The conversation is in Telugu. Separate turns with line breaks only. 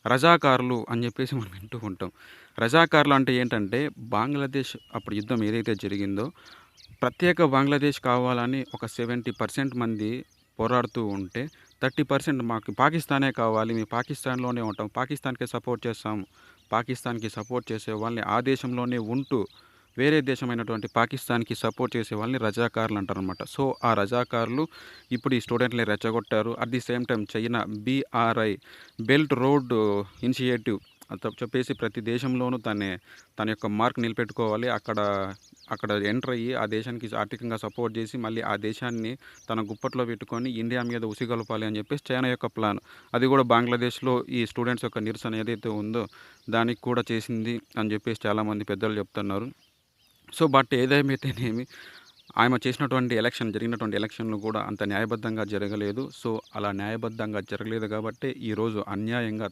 రజాకారులు అని జెప్పేసి మనం వింటూ ఉంటాం. రజాకారులు అంటే ఏంటంటే, బంగ్లాదేశ్ అప్పుడు యుద్ధం ఏదైతే జరిగిందో, ప్రత్యేక బంగ్లాదేశ్ కావాలని ఒక 70% మంది పోరాడుతూ ఉంటే, 30% మాకు పాకిస్తానే కావాలి. మేము పాకిస్తాన్‌లోనే ఉంటాం. పాకిస్తాన్‌కే సపోర్ట్ చేస్తాం. పాకిస్తాన్‌కి సపోర్ట్ చేసే వాళ్ళని ఆ దేశంలోనే ఉంటూ, వేరే దేశమైనటువంటి పాకిస్తాన్‌కి సపోర్ట్ చేసే వాళ్ళని రజాకారులు అంటారనమాట. సో, ఆ రజాకారులు ఇప్పుడు ఈ స్టూడెంట్‌లని రెచ్చగొట్టారు. At the same time China BRI belt road initiative చెప్పేసి ప్రతి దేశంలోనూ తన యొక్క మార్క్ నిలబెట్టుకోవాలి. అక్కడ ఎంటర్ అయ్యి ఆ దేశానికి ఆర్థికంగా సపోర్ట్ చేసి మళ్ళీ ఆ దేశాన్ని తన గుప్పట్లో పెట్టుకొని ఇండియా మీద ఉసిగొల్పాలి అని చెప్పేసి చైనా యొక్క ప్లాన్. అది కూడా బంగ్లాదేశ్‌లో ఈ స్టూడెంట్స్ యొక్క నిరసన ఏదైతే ఉందో దానికి కూడా చేసింది అని చెప్పేసి చాలామంది పెద్దలు చెప్తున్నారు. సో, బట్ ఏదేమైతేనేమి జరిగినటువంటి ఎలక్షన్‌లు కూడా అంత న్యాయబద్ధంగా జరగలేదు. సో, అలా న్యాయబద్ధంగా జరగలేదు కాబట్టే ఈరోజు అన్యాయంగా